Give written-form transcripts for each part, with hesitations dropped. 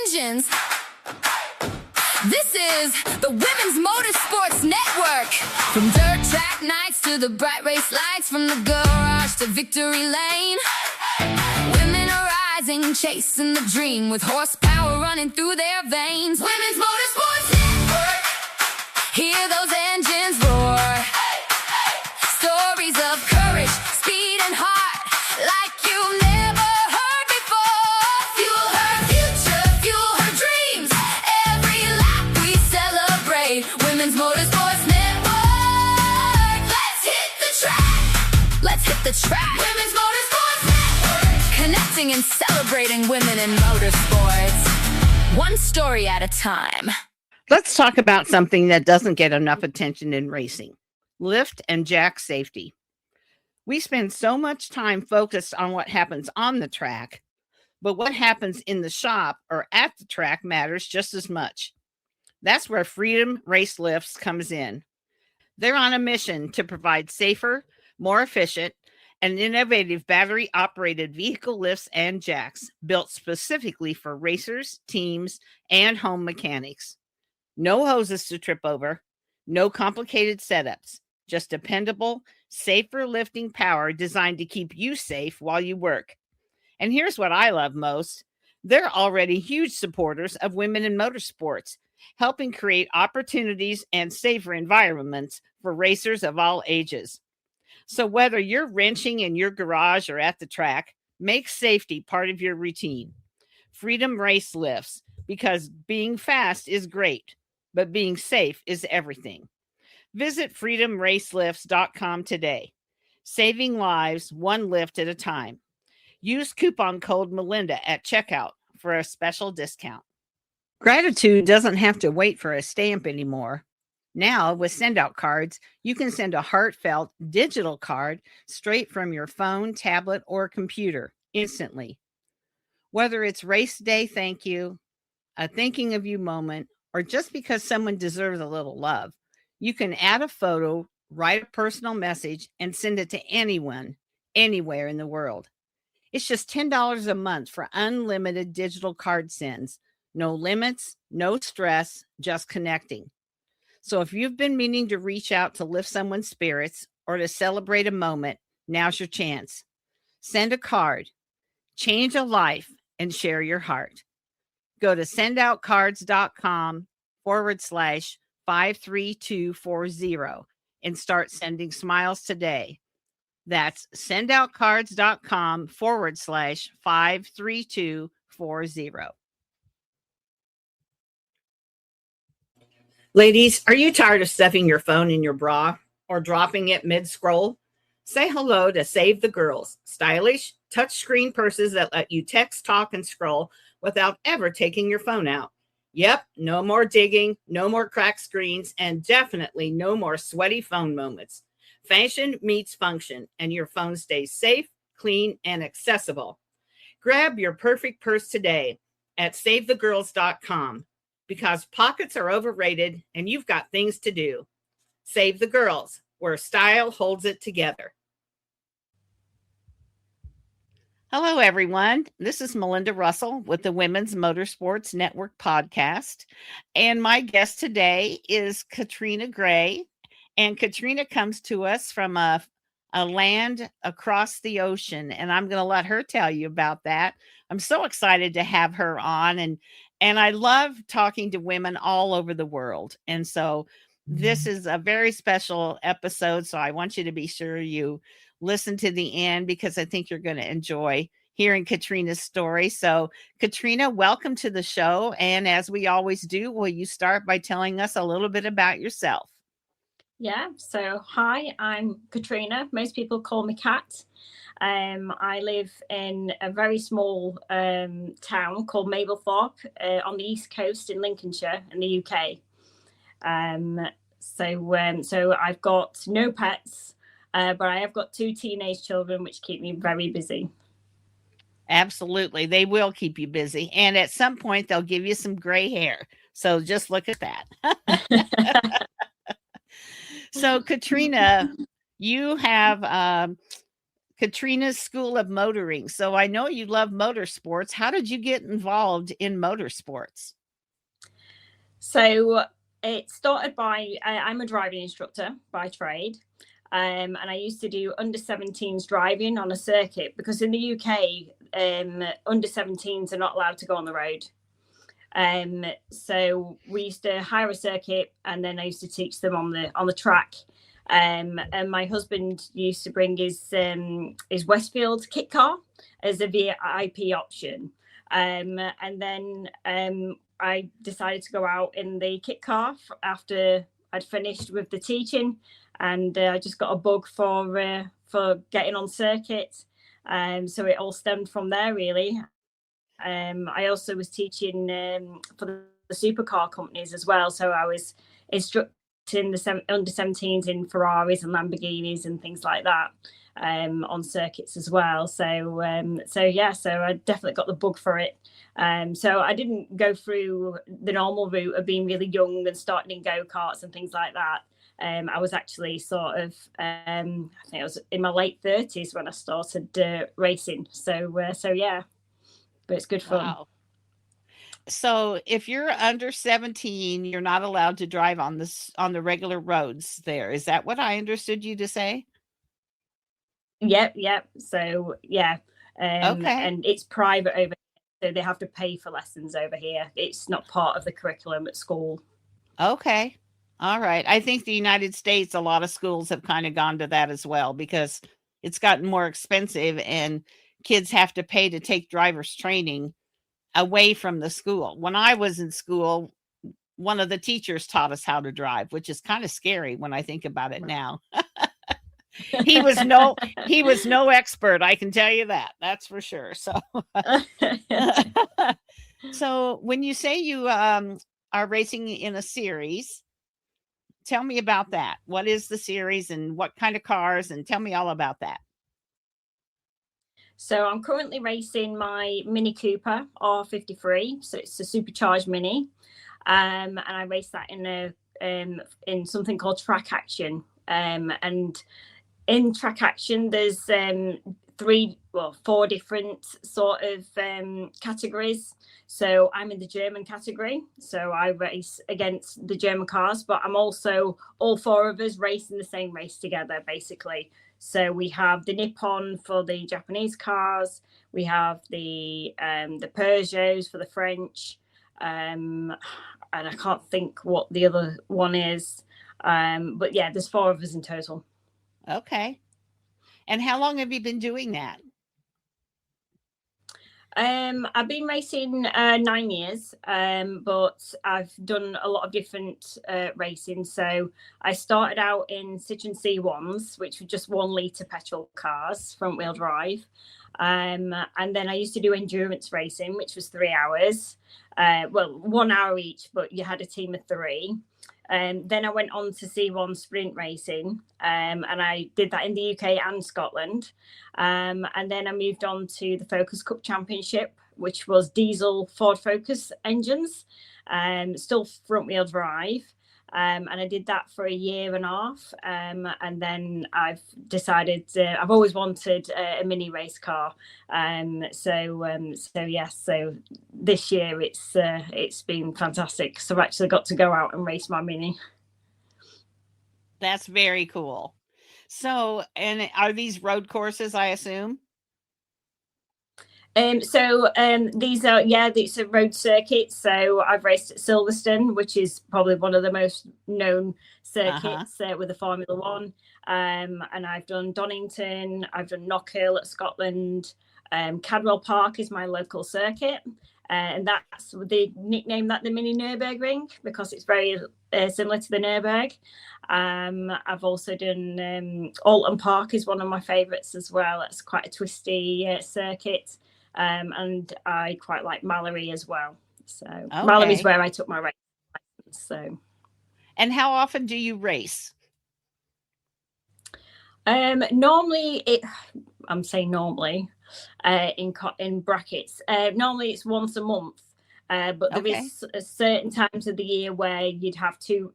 engines. This is the Women's Motorsports Network. From dirt track nights to the bright race lights, from the garage to victory lane. Women are rising, chasing the dream, with horsepower running through their veins. Women's Motorsports Network. Hear those engines roar. Stories of courage, speed, and heart, like you've never heard before. Fuel her future, fuel her dreams. Every lap we celebrate. Women's Motorsports Network. Let's hit the track. Let's hit the track. Women's Motorsports Network. Connecting and celebrating women in motorsports. One story at a time. Let's talk about something that doesn't get enough attention in racing. Lift and jack safety. We spend so much time focused on what happens on the track, but what happens in the shop or at the track matters just as much. That's where Freedom Race Lifts comes in. They're on a mission to provide safer, more efficient, and innovative battery-operated vehicle lifts and jacks built specifically for racers, teams, and home mechanics. No hoses to trip over, no complicated setups. Just dependable, safer lifting power designed to keep you safe while you work. And here's what I love most. They're already huge supporters of women in motorsports, helping create opportunities and safer environments for racers of all ages. So whether you're wrenching in your garage or at the track, make safety part of your routine. Freedom Race Lifts, because being fast is great, but being safe is everything. Visit freedomracelifts.com today. Saving lives one lift at a time. Use coupon code Melinda at checkout for a special discount. Gratitude doesn't have to wait for a stamp anymore. Now, with send-out cards, you can send a heartfelt digital card straight from your phone, tablet, or computer instantly. Whether it's race day thank you, a thinking of you moment, or just because someone deserves a little love, you can add a photo, write a personal message, and send it to anyone, anywhere in the world. It's just $10 a month for unlimited digital card sends. No limits, no stress, just connecting. So if you've been meaning to reach out to lift someone's spirits or to celebrate a moment, now's your chance. Send a card, change a life, and share your heart. Go to sendoutcards.com/53240 and start sending smiles today. That's sendoutcards.com/53240. Ladies, are you tired of stuffing your phone in your bra or dropping it mid-scroll? Say hello to Save the Girls, stylish touchscreen purses that let you text, talk, and scroll without ever taking your phone out. Yep, no more digging, no more cracked screens, and definitely no more sweaty phone moments. Fashion meets function, and your phone stays safe, clean, and accessible. Grab your perfect purse today at SaveTheGirls.com, because pockets are overrated and you've got things to do. Save the Girls, where style holds it together. Hello, everyone. This is Melinda Russell with the Women's Motorsports Network podcast. And my guest today is Katrina Gray. And Katrina comes to us from a land across the ocean. And I'm going to let her tell you about that. I'm so excited to have her on. And I love talking to women all over the world. And so this is a very special episode. So I want you to be sure you listen to the end, because I think you're going to enjoy hearing Katrina's story. So Katrina, welcome to the show. And as we always do, will you start by telling us a little bit about yourself? Yeah, so hi, I'm Katrina. Most people call me Kat. I live in a very small town called Mablethorpe on the east coast in Lincolnshire in the UK. So I've got no pets, but I have got 2 teenage children, which keep me very busy. Absolutely. They will keep you busy. And at some point, they'll give you some gray hair. So just look at that. So Katrina, you have Katrina's School of Motoring. So I know you love motorsports. How did you get involved in motorsports? So it started by, I'm a driving instructor by trade. And I used to do under 17s driving on a circuit, because in the UK, under 17s are not allowed to go on the road. So we used to hire a circuit, and then I used to teach them on the track. And my husband used to bring his Westfield kit car as a VIP option. And then I decided to go out in the kit car after I'd finished with the teaching, and I just got a bug for getting on circuit. So it all stemmed from there, really. I also was teaching for the supercar companies as well. So I was instructing the under 17s in Ferraris and Lamborghinis and things like that on circuits as well. So I definitely got the bug for it. So I didn't go through the normal route of being really young and starting in go-karts and things like that. I was actually sort of, I think I was in my late 30s when I started racing. So yeah, but it's good fun. Wow. So if you're under 17, you're not allowed to drive on the regular roads there. Is that what I understood you to say? Yep. So yeah, Okay. and it's private over here, so they have to pay for lessons over here. It's not part of the curriculum at school. Okay. All right. I think the United States, a lot of schools have kind of gone to that as well, because it's gotten more expensive and kids have to pay to take driver's training away from the school. When I was in school, one of the teachers taught us how to drive, which is kind of scary when I think about it now. He was no expert, I can tell you that. That's for sure. So so when you say you are racing in a series, tell me about that. What is the series and what kind of cars? And tell me all about that. So I'm currently racing my Mini Cooper R53. So it's a supercharged Mini. And I race that in something called track action. And in track action, there's 4 different sort of categories. So I'm in the German category. So I race against the German cars, but I'm also, all 4 of us racing the same race together, basically. So we have the Nippon for the Japanese cars. We have the Peugeots for the French. And I can't think what the other one is. But yeah, there's 4 of us in total. Okay. And how long have you been doing that? I've been racing 9 years, but I've done a lot of different racing. So I started out in Citroën C1s, which were just 1 litre petrol cars, front wheel drive. And then I used to do endurance racing, which was 3 hours. 1 hour each, but you had a team of 3. Then I went on to C1 sprint racing, and I did that in the UK and Scotland. And then I moved on to the Focus Cup Championship, which was diesel Ford Focus engines, still front wheel drive. And I did that for 1.5 years. And then I've decided I've always wanted a mini race car. So this year it's been fantastic. So I've actually got to go out and race my mini. That's very cool. So, and are these road courses, I assume? These are road circuits. So I've raced at Silverstone, which is probably one of the most known circuits with the Formula One. And I've done Donington, I've done Knockhill at Scotland. Cadwell Park is my local circuit. And that's the nickname that the Mini Nürburgring, because it's very similar to the Nürburg. I've also done Oulton Park is one of my favourites as well. It's quite a twisty circuit. And I quite like Mallory as well. So Mallory's where I took my race license. So, and how often do you race? Normally, I'm saying normally, in brackets. Normally it's once a month. But there is certain times of the year where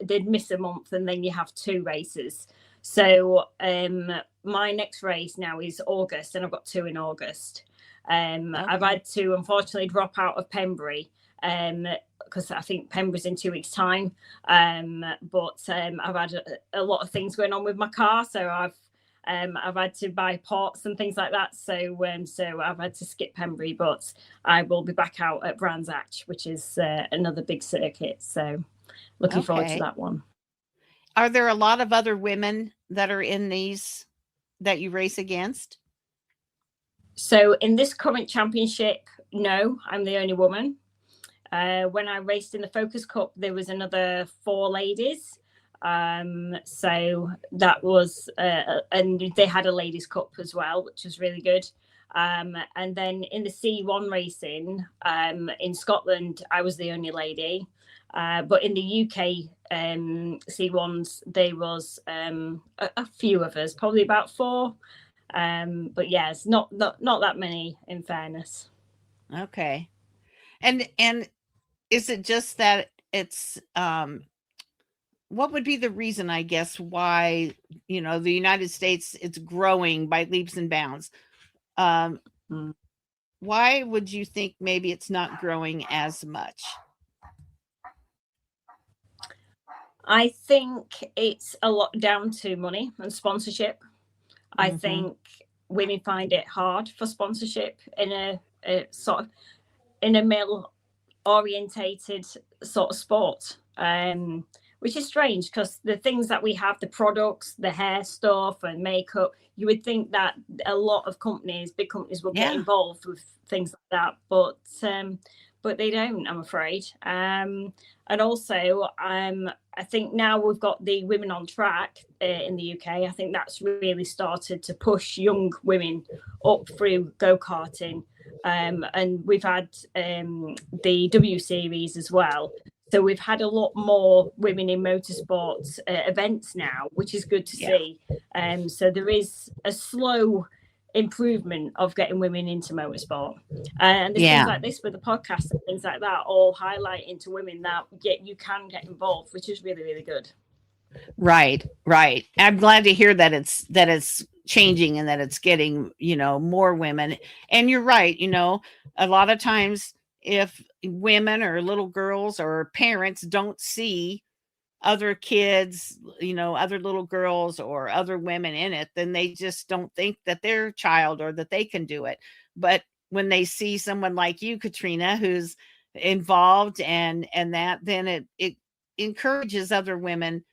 they'd miss a month and then you have 2 races. So my next race now is August, and I've got 2 in August. I've had to unfortunately drop out of Pembury because I think Pembury's in 2 weeks' time. But I've had a lot of things going on with my car, so I've had to buy parts and things like that. So I've had to skip Pembury, but I will be back out at Brands Hatch, which is another big circuit. So looking forward to that one. Are there a lot of other women that are in these that you race against? So in this current championship, no, I'm the only woman. When I raced in the Focus Cup, there was another 4 ladies. So that was, and they had a ladies' cup as well, which was really good. And then in the C1 racing in Scotland, I was the only lady. But in the UK C1s, there was a few of us, probably about 4. But yes, not that many, in fairness. Okay. And is it just that it's what would be the reason, I guess, why, you know, the United States, it's growing by leaps and bounds? Why would you think maybe it's not growing as much? I think it's a lot down to money and sponsorship. I think women find it hard for sponsorship in a sort of in a male orientated sort of sport, which is strange because the things that we have, the products, the hair stuff and makeup, you would think that a lot of companies, big companies, will get involved with things like that, but they don't, I'm afraid. And also, I think now we've got the Women on Track in the UK. I think that's really started to push young women up through go-karting. And we've had the W Series as well. So we've had a lot more women in motorsport events now, which is good to see. So there is a slow improvement of getting women into motorsport, and there's things like this with the podcast and things like that, all highlighting to women that you can get involved, which is really, really good. Right. I'm glad to hear that it's changing and that it's getting, you know, more women. And you're right, you know, a lot of times if women or little girls or parents don't see other kids, you know, other little girls or other women in it, then they just don't think that their child or that they can do it. But when they see someone like you, Katrina, who's involved and that, then it encourages other women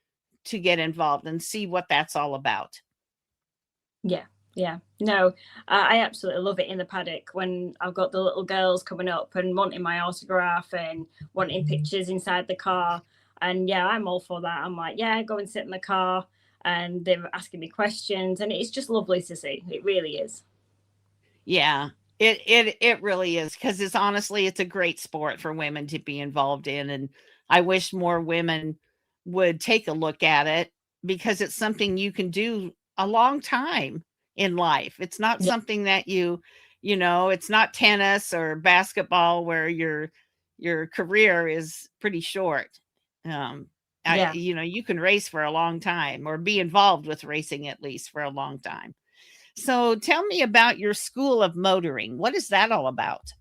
to get involved and see what that's all about. No, I absolutely love it in the paddock when I've got the little girls coming up and wanting my autograph and wanting pictures inside the car. And I'm all for that. I'm like, go and sit in the car, and they're asking me questions, and it's just lovely to see. It really is. Yeah, it really is, because it's a great sport for women to be involved in, and I wish more women would take a look at it, because it's something you can do a long time in life. It's not something that you know, it's not tennis or basketball where your career is pretty short. You know, you can race for a long time, or be involved with racing at least for a long time. So tell me about your School of Motoring. What is that all about?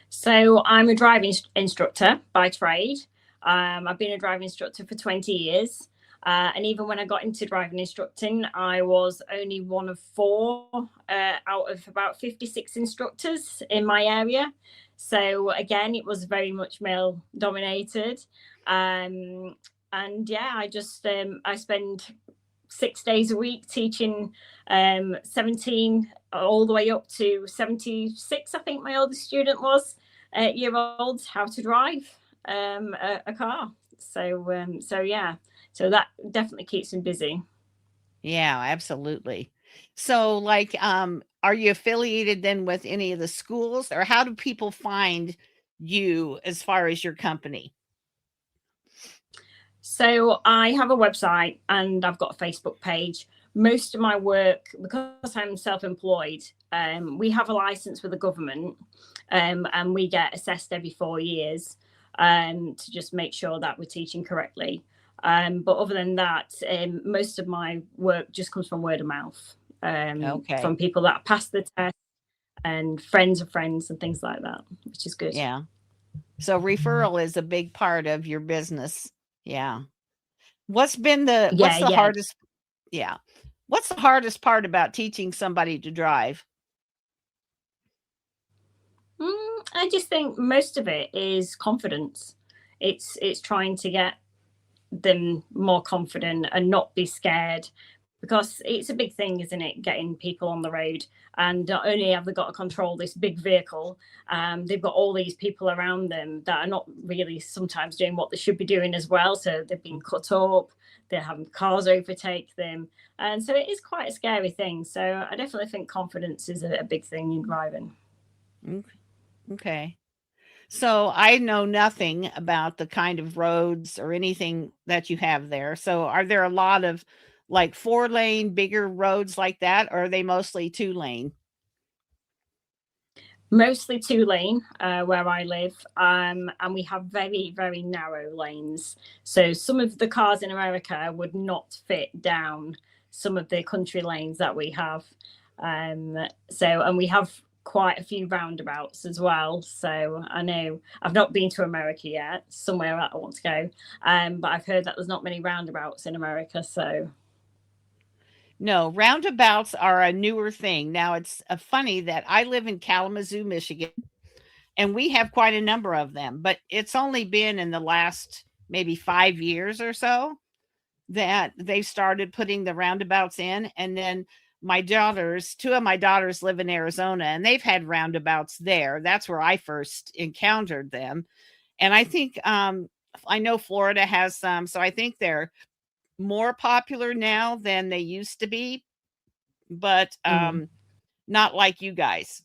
So I'm a driving instructor by trade. I've been a driving instructor for 20 years. And even when I got into driving instructing, I was only one of 4 out of about 56 instructors in my area. So again, it was very much male dominated. And I just, I spend 6 days a week teaching 17 all the way up to 76, I think my oldest student was, year old, how to drive a car. So that definitely keeps him busy. Yeah, absolutely. So like, are you affiliated then with any of the schools, or how do people find you as far as your company? So I have a website and I've got a Facebook page. Most of my work, because I'm self-employed, we have a license with the government, and we get assessed every 4 years to just make sure that we're teaching correctly. But other than that, most of my work just comes from word of mouth, from people that passed the test and friends of friends and things like that, which is good. Yeah. So referral is a big part of your business. Yeah. What's the hardest? Yeah. What's the hardest part about teaching somebody to drive? I just think most of it is confidence. It's trying to get them more confident and not be scared, because it's a big thing, isn't it, getting people on the road. And not only have they got to control this big vehicle, they've got all these people around them that are not really sometimes doing what they should be doing as well. So they've been cut up, they're having cars overtake them, and so it is quite a scary thing. So I definitely think confidence is a big thing in driving. Okay. So I know nothing about the kind of roads or anything that you have there. So are there a lot of like 4-lane bigger roads like that, or are they mostly 2-lane? Mostly 2-lane where I live, and we have very, very narrow lanes. So some of the cars in America would not fit down some of the country lanes that we have. And we have quite a few roundabouts as well. So I know I've not been to America yet, somewhere that I want to go, but I've heard that there's not many roundabouts in America. So no, roundabouts are a newer thing. Now it's funny that I live in Kalamazoo, Michigan, and we have quite a number of them, but it's only been in the last maybe 5 years or so that they've started putting the roundabouts in. And then two of my daughters live in Arizona, and they've had roundabouts there. That's where I first encountered them. And I think, I know Florida has some, so I think they're more popular now than they used to be, but not like you guys.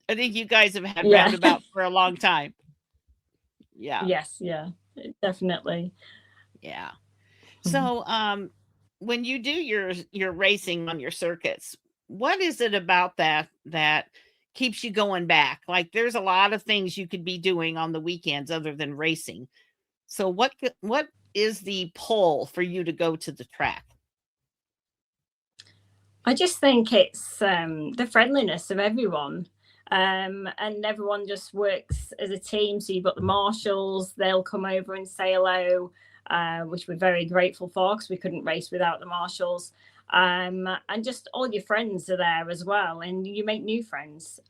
I think you guys have had roundabouts for a long time. Yeah. Yes. Yeah, definitely. Yeah. So, when you do your racing on your circuits, what is it about that keeps you going back? Like there's a lot of things you could be doing on the weekends other than racing. So what is the pull for you to go to the track? I just think it's the friendliness of everyone. And everyone just works as a team. So you've got the marshals, they'll come over and say hello, which we're very grateful for, because we couldn't race without the marshals. And just all your friends are there as well, and you make new friends.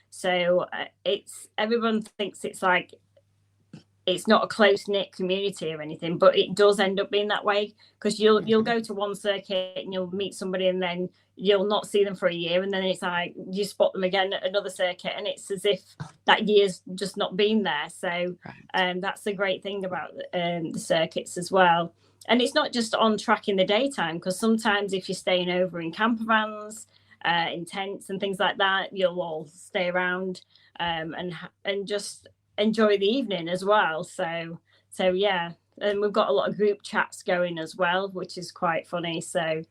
So everyone thinks it's like it's not a close-knit community or anything, but it does end up being that way, because you'll go to one circuit and you'll meet somebody, and then you'll not see them for a year, and then it's like you spot them again at another circuit, and it's as if that year's just not been there. So that's the great thing about the circuits as well. And it's not just on track in the daytime, because sometimes if you're staying over in camper vans, in tents and things like that, you'll all stay around and just enjoy the evening as well. So yeah, and we've got a lot of group chats going as well, which is quite funny. So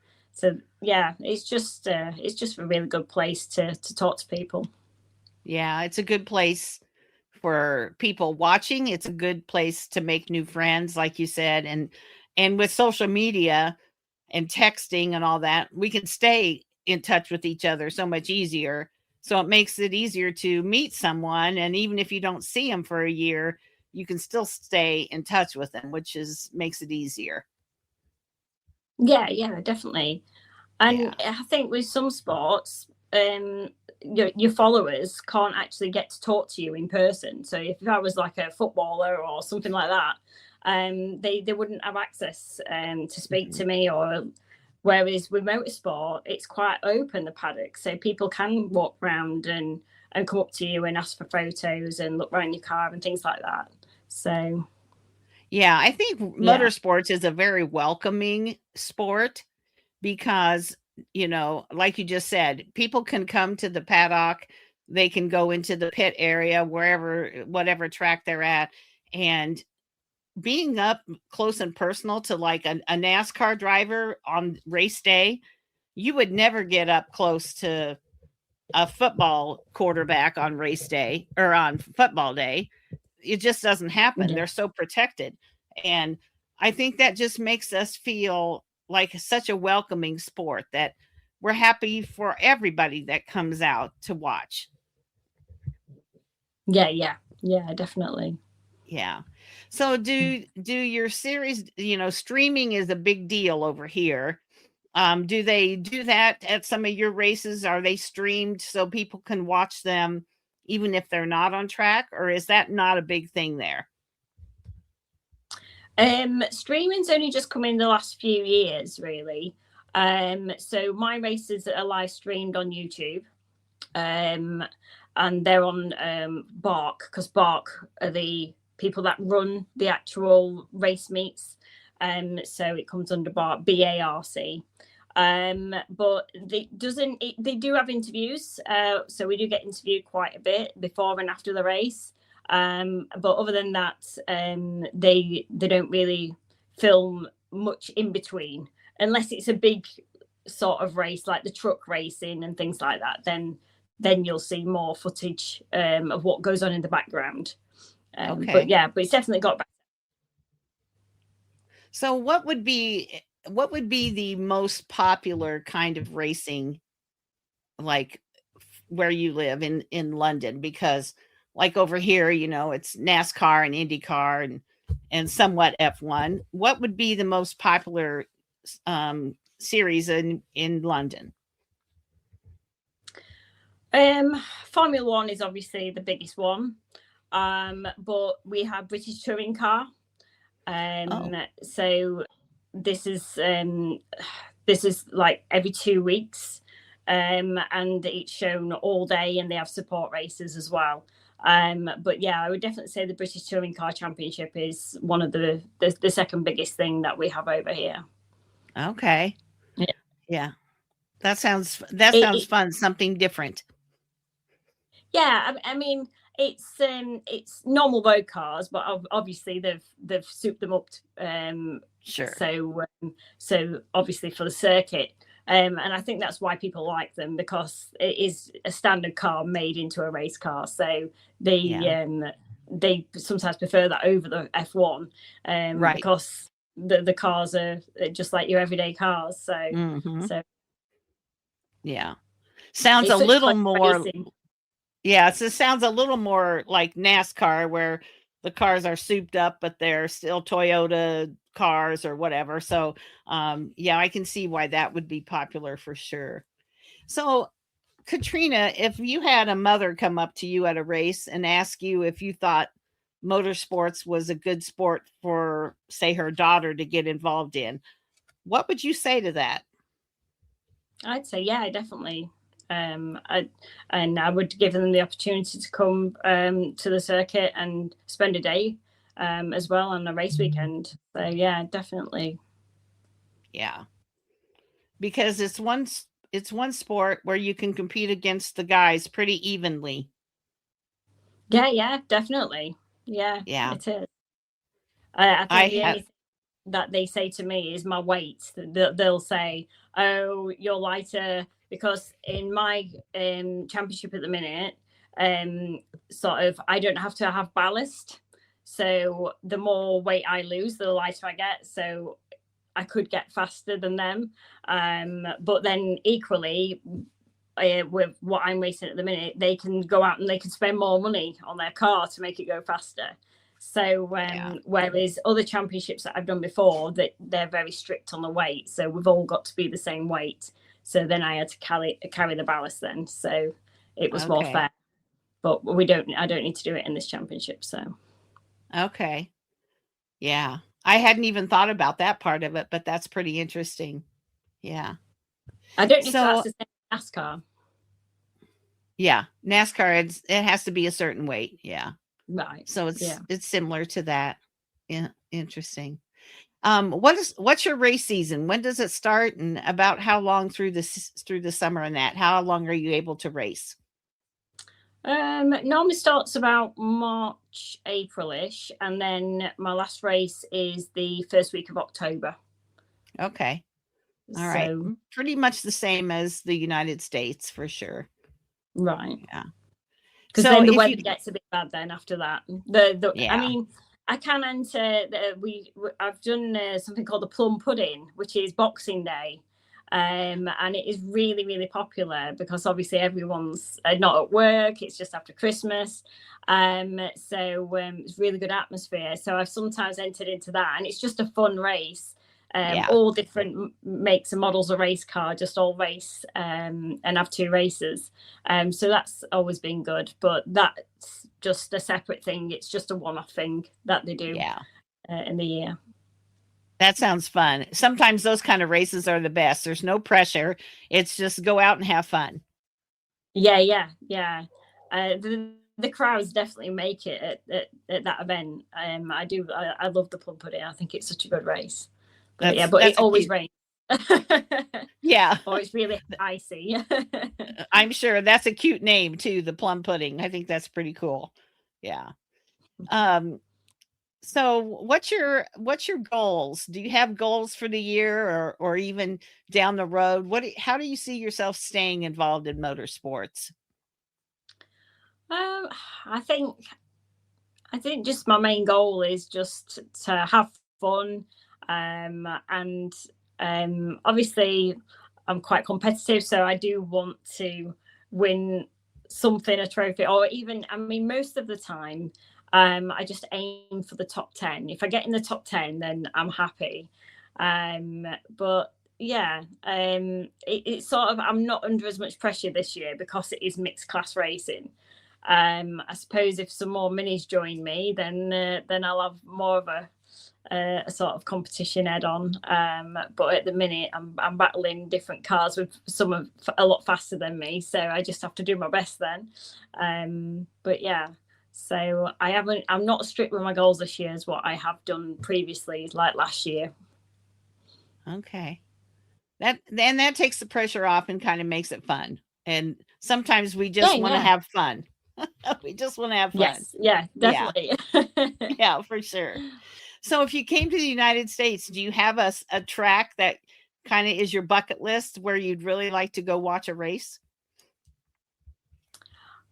yeah, it's just a really good place to talk to people. Yeah, it's a good place for people watching. It's a good place to make new friends, like you said, and with social media and texting and all that, we can stay in touch with each other so much easier. So it makes it easier to meet someone. And even if you don't see them for a year, you can still stay in touch with them, which makes it easier. Yeah, definitely. And I think with some sports, your followers can't actually get to talk to you in person. So if I was like a footballer or something like that, they wouldn't have access to speak to me. Or whereas with motorsport, it's quite open, the paddock, so people can walk around and come up to you and ask for photos and look around your car and things like that. So yeah, I think motorsports is a very welcoming sport, because like you just said, people can come to the paddock, they can go into the pit area, whatever track they're at, and being up close and personal to like a NASCAR driver on race day, you would never get up close to a football quarterback on race day or on football day. It just doesn't happen. They're so protected. And I think that just makes us feel like such a welcoming sport that we're happy for everybody that comes out to watch. Yeah, definitely. Yeah. So do your series, streaming is a big deal over here. Do they do that at some of your races? Are they streamed so people can watch them even if they're not on track, or is that not a big thing there? Streaming's only just come in the last few years, really. So my races are live streamed on YouTube. And they're on Bark, because Bark are the people that run the actual race meets. So it comes under BARC. But they do have interviews. So we do get interviewed quite a bit before and after the race. But other than that, they don't really film much in between, unless it's a big sort of race like the truck racing and things like that. Then you'll see more footage of what goes on in the background. Okay. But it's definitely got back. So what would be the most popular kind of racing, like where you live in London? Because like over here, it's NASCAR and IndyCar and somewhat F1. What would be the most popular series in London? Formula One is obviously the biggest one, but we have British Touring Car. So this is like every 2 weeks, and it's shown all day, and they have support races as well. But yeah, I would definitely say the British Touring Car Championship is one of the second biggest thing that we have over here. Okay. Yeah. That sounds fun. Something different. Yeah, I mean, it's normal road cars, but obviously they've souped them up. Sure. So obviously for the circuit, and I think that's why people like them, because it is a standard car made into a race car. So they sometimes prefer that over the F1, right, because the cars are just like your everyday cars. So so yeah, sounds a little more. Racing. Yeah, so it sounds a little more like NASCAR, where the cars are souped up, but they're still Toyota cars or whatever. So, yeah, I can see why that would be popular for sure. So, Katrina, if you had a mother come up to you at a race and ask you if you thought motorsports was a good sport for, say, her daughter to get involved in, what would you say to that? I'd say, yeah, definitely. I would give them the opportunity to come to the circuit and spend a day as well on a race weekend. So yeah, definitely. Yeah, because it's one sport where you can compete against the guys pretty evenly. Yeah, definitely. Yeah, it is. I think the only thing that they say to me is my weight. They'll say, "Oh, you're lighter." Because in my championship at the minute, sort of, I don't have to have ballast. So the more weight I lose, the lighter I get. So I could get faster than them. But then equally, with what I'm racing at the minute, they can go out and they can spend more money on their car to make it go faster. So whereas other championships that I've done before, that they're very strict on the weight. So we've all got to be the same weight. So then I had to carry the ballast then. So it was more fair. But I don't need to do it in this championship. So. Okay. Yeah. I hadn't even thought about that part of it, but that's pretty interesting. Yeah. I don't think that's the same as NASCAR. Yeah. NASCAR, it has to be a certain weight. Yeah. Right. So it's similar to that. Yeah. Interesting. What's your race season? When does it start, and about how long through the summer and that? How long are you able to race? Normally starts about March, April-ish, and then my last race is the first week of October. Okay. All right. Pretty much the same as the United States for sure. Right. Yeah. Because then the weather gets a bit bad then after that. I mean, I can enter. I've done something called the plum pudding, which is Boxing Day, and it is really, really popular because obviously everyone's not at work. It's just after Christmas, so it's really good atmosphere. So I've sometimes entered into that, and it's just a fun race. All different makes and models of race car, just all race and have 2 races. So that's always been good, but that's just a separate thing. It's just a one-off thing that they do in the year. That sounds fun. Sometimes those kind of races are the best. There's no pressure. It's just go out and have fun. Yeah. The crowds definitely make it at that event. I love the plum pudding. I think it's such a good race. But it always rains. Yeah. Or it's really icy. I'm sure that's a cute name too, the plum pudding. I think that's pretty cool. Yeah. So what's your goals? Do you have goals for the year or even down the road? How do you see yourself staying involved in motorsports? I think just my main goal is just to have fun. And obviously I'm quite competitive, so I do want to win something, a trophy, or even, I mean, most of the time, I just aim for the top 10. If I get in the top 10, then I'm happy. But yeah, it's sort of, I'm not under as much pressure this year because it is mixed class racing. I suppose if some more minis join me, then I'll have more of a sort of competition head on, but at the minute I'm battling different cars with some a lot faster than me, so I just have to do my best then. But yeah, so I'm not strict with my goals this year as what I have done previously, like last year. Okay, that takes the pressure off and kind of makes it fun, and sometimes we just want to have fun. We just want to have fun. Yes, yeah, definitely. Yeah, for sure. So if you came to the United States, do you have a track that kind of is your bucket list where you'd really like to go watch a race?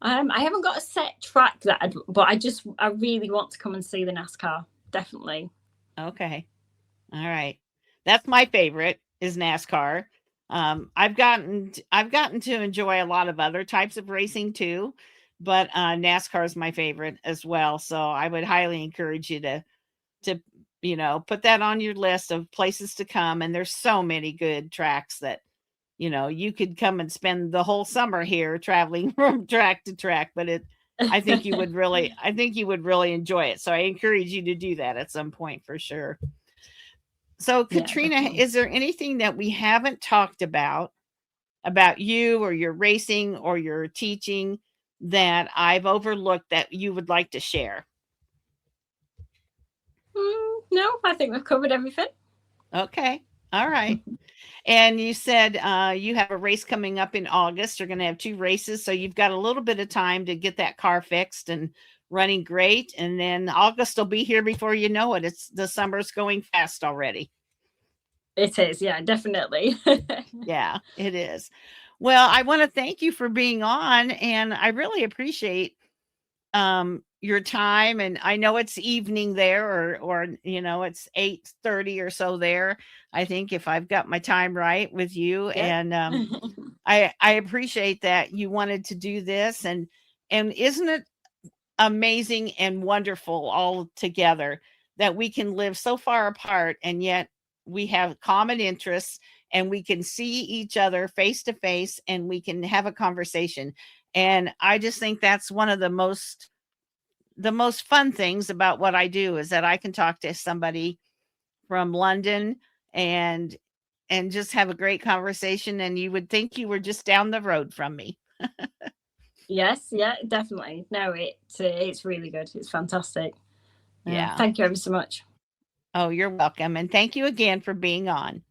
I haven't got a set track but I really want to come and see the NASCAR. Definitely. Okay. All right. That's my favorite is NASCAR. I've gotten to enjoy a lot of other types of racing too, but NASCAR is my favorite as well. So I would highly encourage you to put that on your list of places to come. And there's so many good tracks that, you could come and spend the whole summer here traveling from track to track, but I think you would really enjoy it. So I encourage you to do that at some point for sure. So Katrina, is there anything that we haven't talked about you or your racing or your teaching that I've overlooked that you would like to share? No, I think we've covered everything. Okay. All right. And you said you have a race coming up in August. You're going to have 2 races. So you've got a little bit of time to get that car fixed and running great. And then August will be here before you know it. The summer's going fast already. It is. Yeah, definitely. Yeah, it is. Well, I want to thank you for being on, and I really appreciate your time. And I know it's evening there or it's 8:30 or so there, I think, if I've got my time right with you. And I appreciate that you wanted to do this, and isn't it amazing and wonderful all together that we can live so far apart and yet we have common interests and we can see each other face to face and we can have a conversation. And I just think that's one of the most fun things about what I do is that I can talk to somebody from London and just have a great conversation. And you would think you were just down the road from me. Yes. Yeah, definitely. No, it's really good. It's fantastic. Yeah. Thank you ever so much. Oh, you're welcome. And thank you again for being on.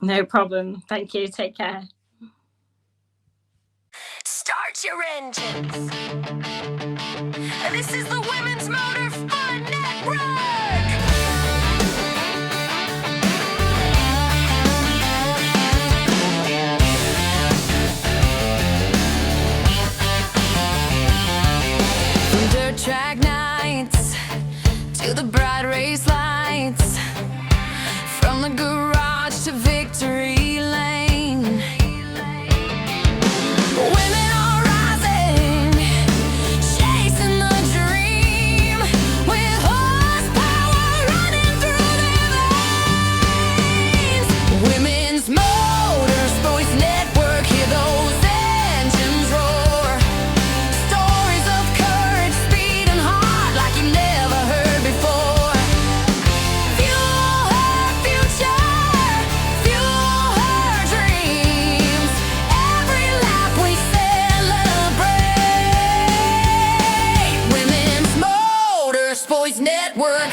No problem. Thank you. Take care. Start your engines. This is the Women's Motor Fun Network. From dirt track nights Feel the bright race lights from the garage to victory lane. Women are rising, chasing the dream, with horsepower running through their veins. Women's Motorsports Network, hear those engines roar. Stories of courage, speed and heart like you never heard before. Fuel her future, fuel her dreams. Every lap we celebrate. Women's Motorsports Network.